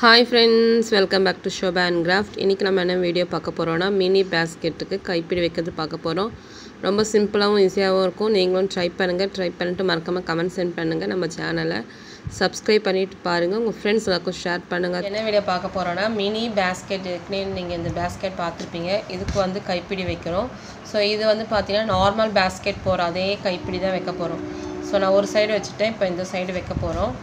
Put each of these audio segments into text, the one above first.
Hi friends, welcome back to Shoba and Craft. இன்னைக்கு நம்ம என்ன வீடியோ பார்க்க போறோம்னா மினி பாஸ்கெட்டுக்கு கைப்பிடி வைக்கிறது பார்க்க போறோம். ரொம்ப சிம்பிளாவும் ஈஸியாவும் இருக்கும். நீங்களும் ட்ரை பண்ணுங்க. ட்ரை பண்ணிட்டு மறக்காம கமெண்ட் சென்ட் பண்ணுங்க. நம்ம சேனலை சப்ஸ்கிரைப் பண்ணிட்டு பாருங்க. உங்க फ्रेंड्स எல்லாருக்கும் ஷேர் பண்ணுங்க. என்ன வீடியோ பார்க்க போறோம்னா மினி பாஸ்கெட் நீங்க இந்த பாஸ்கெட் பார்த்திருப்பீங்க. இதுக்கு வந்து கைப்பிடி வைக்கிறோம். சோ இது வந்து பாத்தீங்கன்னா நார்மல் பாஸ்கெட் போற அதே கைப்பிடி தான் வைக்க போறோம். சோ நான் ஒரு சைடு வச்சிட்டேன். இப்போ இந்த சைடு வைக்க போறோம்.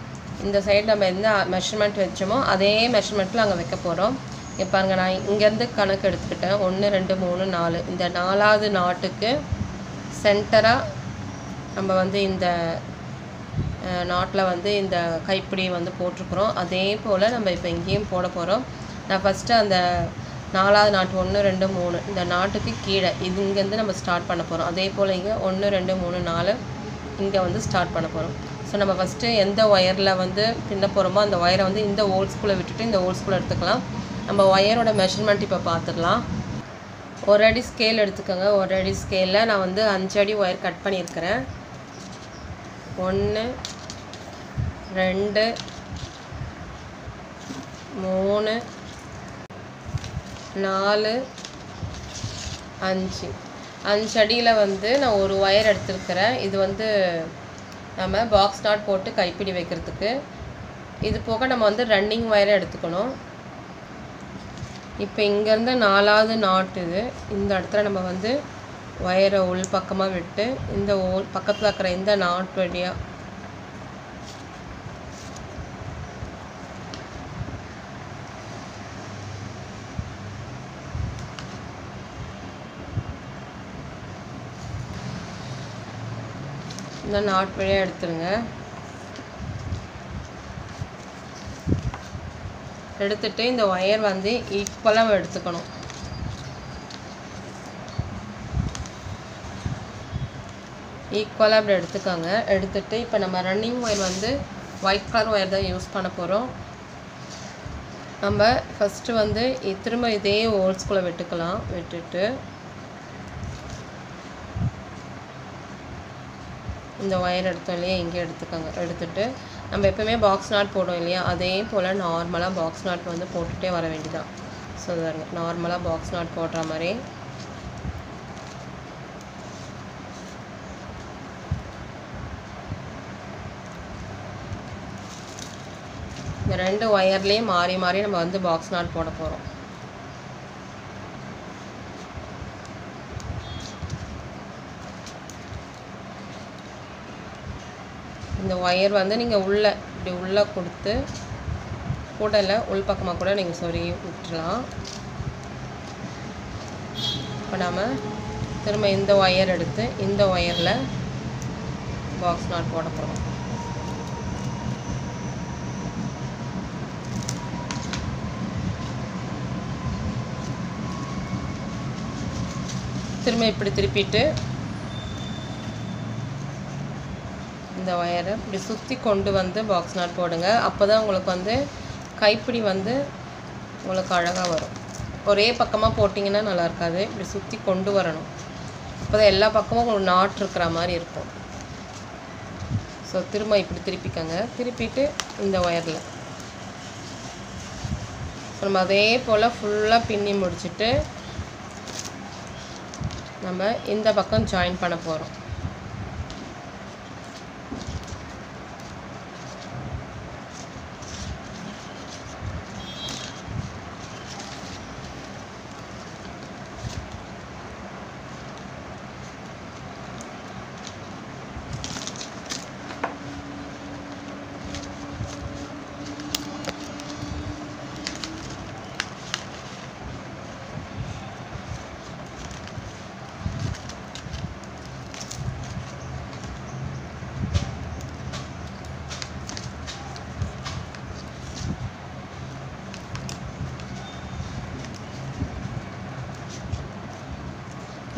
இந்த சைடு நம்ம என்ன மெஷர்மென்ட் வெச்சோமோ அதே மெஷர்மென்ட்ல அங்க வைக்க போறோம். இங்க பாருங்க நான் இங்க இருந்து கணக்கு எடுத்துக்கிட்டேன். 1 2 3 4. இந்த நாலாவது நாட்டுக்கு சென்டரா நம்ம வந்து இந்த நாட்ல வந்து இந்த கைப்பிடி வந்து போட்டுக்கறோம். அதே போல நம்ம இப்போ இங்கேயும் போட போறோம். நான் ஃபர்ஸ்ட் அந்த நாலாவது நாட்டு 1 2 3 இந்த நாட்டுக்கு கீழ இது இங்க இருந்து நம்ம ஸ்டார்ட் பண்ண போறோம். அதே போல இங்க 1 2 3 4 இங்க வந்து ஸ்டார்ட் பண்ண போறோம். சோ நம்ம ஃபர்ஸ்ட் எந்த வயர்ல வந்து பின்ன போறோமோ அந்த வயரை வந்து இந்த ஹோல்ஸ்குள்ள விட்டுட்டு இந்த ஹோல்ஸ்குள்ள எடுத்துக்கலாம். நம்ம வயரோட மெஷர்மென்ட் இப்ப பாத்துறலாம். ஒரு அடி ஸ்கேல் எடுத்துக்கங்க. ஒரு அடி ஸ்கேல்ல நான் வந்து 5 அடி வயர் கட் பண்ணி இருக்கேன். 1 2 3 4 5 5 அடியில வந்து நான் ஒரு வயர் எடுத்துக்கறேன். இது வந்து நம்ம பாக்ஸ் நாட் போட்டு கைப்பிடி வைக்கிறதுக்கு. இது போக நம்ம வந்து ரன்னிங் வயர் எடுத்துக்கணும். இப்போ இங்க இருந்து நாலாவது நாட் இது. இந்த இடத்துல நம்ம வந்து வயரை உள் பக்கமா விட்டு இந்த பக்கத்துல இருக்கிற இந்த நாட் வழியா இந்த நாட் வழியா எடுத்துருங்க. எடுத்துட்டு இந்த வயர் வந்து ஈக்குவலா எடுத்துக்கணும். ஈக்குவலா அப்படி எடுத்துக்கங்க. எடுத்துட்டு இப்போ நம்ம ரன்னிங் வயர் வந்து ஒயிட் கலர் வயர் தான் யூஸ் பண்ண போறோம். நம்ம ஃபர்ஸ்ட் வந்து திரும்ப இதே ஹோல்ஸ்குள்ள விட்டுக்கலாம். விட்டுட்டு இந்த வயர் எடுத்தோம் இல்லையா இங்கே எடுத்துக்கங்க. எடுத்துட்டு நம்ம எப்பவுமே பாக்ஸ் நாட் போடுவோம் இல்லையா அதே போல நார்மலா பாக்ஸ் நாட் வந்து போட்டுட்டே வர வேண்டியதான். சோ பாருங்க நார்மலா பாக்ஸ் நாட் போடுற மாதிரி இந்த ரெண்டு வயர்லயே மாறி மாறி நம்ம வந்து பாக்ஸ் நாட் போட போறோம். இந்த வயர் வந்து நீங்க இப்படி உள்ள கொடுத்து கூடல உள் பக்கமா கூட நீங்க சொருகி விட்டுறலாம். இப்போ நாம திரும்ப இந்த வயர் எடுத்து இந்த வயர்ல பாக்ஸ் நாட் போட போறோம். திரும்ப இப்படி திருப்பிட்டு இந்த வயரை இப்படி சுத்தி கொண்டு வந்து பாக்ஸ் நாட் போடுங்க. அப்பதான் உங்களுக்கு வந்து கைப்பிடி வந்து உங்களுக்கு அழகா வரும். ஒரே பக்கமா போடிங்கனா நல்லா இருக்காது. இப்படி சுத்தி கொண்டு வரணும். அப்பதான் எல்லா பக்கமும் ஒரு நாட் இருக்குற மாதிரி இருக்கும். சோ திரும்ப இப்படி திருப்பிக்கங்க. திருப்பிட்டு இந்த வயர்ல நம்ம அதே போல ஃபுல்லா பின்னி முடிச்சிட்டு நம்ம இந்த பக்கம் ஜாயின் பண்ண போறோம்.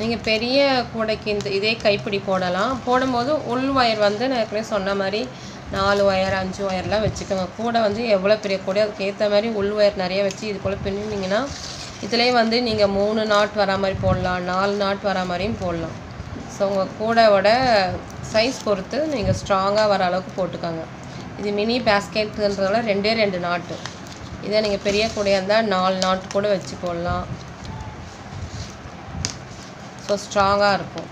நீங்க பெரிய கூடைக்கு இதே கைப்பிடி போடலாம். போடும்போது உள் வயர் வந்து நான் ஏற்கனவே சொன்ன மாதிரி 4 வயர் 5 வயர்லாம் வெச்சுக்கங்க. கூடை வந்து எவ்வளவு பெரிய கூடை அதுக்கு ஏத்த மாதிரி உள் வயர் நிறைய வெச்சு இது போல பின்னினீங்கனா இதுலயே வந்து நீங்க 3 நாட் வர மாதிரி போடலாம். 4 நாட் வர மாதிரியும் போடலாம். சோ உங்க கூடையோட சைஸ் பொறுத்து நீங்க ஸ்ட்ராங்கா வர அளவுக்கு போட்டுக்கங்க. இது மினி பாஸ்கெட்ன்றதால ரெண்டே ரெண்டு நாட். இதே நீங்கள் பெரிய கூடையாக இருந்தால் 4 நாட் கூட வச்சு போடலாம். ஸோ ஸ்ட்ராங்காக இருக்கும்.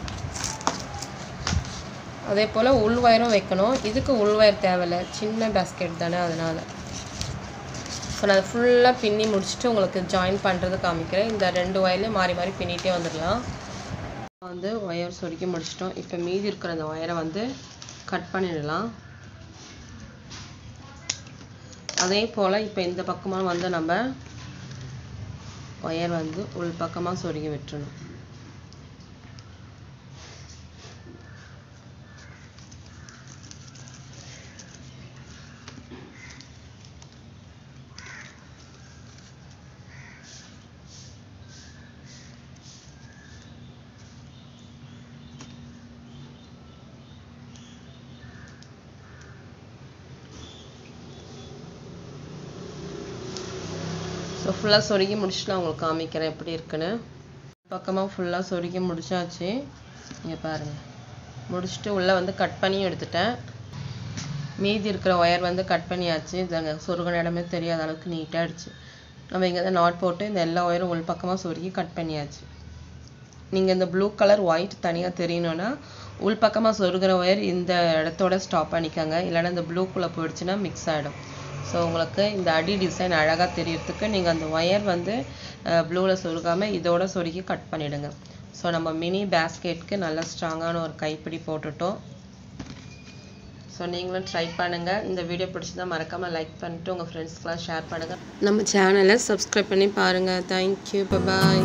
அதே போல் உள் ஒயரும் வைக்கணும். இதுக்கு உள் ஒயர் தேவையில்லை, சின்ன பேஸ்கெட் தானே, அதனால். ஸோ நான் அதை ஃபுல்லாக பின்னி முடிச்சுட்டு உங்களுக்கு ஜாயின் பண்ணுறது காமிக்கிறேன். இந்த 2 ஒயர்லேயும் மாறி மாறி பின்னிகிட்டே வந்துடலாம். வந்து ஒயர் சொருக்கி முடிச்சிட்டோம். இப்போ மீதி இருக்கிற அந்த ஒயரை வந்து கட் பண்ணிடலாம். அதே போல் இப்போ இந்த பக்கமாக வந்து நம்ம ஒயர் வந்து உள் பக்கமாக சொருகி விட்டுறணும். ஸோ ஃபுல்லாக சொருகி முடிச்சுட்டு நான் உங்களுக்கு காமிக்கிறேன் எப்படி இருக்குன்னு. பக்கமாக ஃபுல்லாக சொருகி முடிச்சாச்சு. இங்கே பாருங்கள், முடிச்சுட்டு உள்ளே வந்து கட் பண்ணி எடுத்துட்டேன். மீதி இருக்கிற ஒயர் வந்து கட் பண்ணியாச்சு. இதாங்க சொருகின இடமே தெரியாத அளவுக்கு நீட்டாகிடுச்சு. நம்ம இங்கே தான் நாட் போட்டு இந்த எல்லா ஒயரும் உள் பக்கமாக சொருகி கட் பண்ணியாச்சு. நீங்கள் இந்த ப்ளூ கலர் ஒயிட் தனியாக தெரியணுன்னா உள் பக்கமாக சொருகிற ஒயர் இந்த இடத்தோட ஸ்டாப் பண்ணிக்கோங்க. இல்லைன்னா இந்த ப்ளூக்குள்ளே போயிடுச்சுன்னா மிக்ஸ் ஆகிடும். ஸோ உங்களுக்கு இந்த அடி டிசைன் அழகாக தெரியறதுக்கு நீங்கள் அந்த ஒயர் வந்து ப்ளூவில் சொருகாமல் இதோட சொருகி கட் பண்ணிவிடுங்க. ஸோ நம்ம மினி பேஸ்கெட்க்கு நல்ல ஸ்ட்ராங்கான ஒரு கைப்பிடி போட்டுட்டோம். ஸோ நீங்களும் ட்ரை பண்ணுங்கள். இந்த வீடியோ பிடிச்சிருந்தா மறக்காமல் லைக் பண்ணிவிட்டு உங்கள் ஃப்ரெண்ட்ஸ்க்கெலாம் ஷேர் பண்ணுங்கள். நம்ம சேனலை சப்ஸ்கிரைப் பண்ணி பாருங்கள். தேங்க்யூ, பாய்.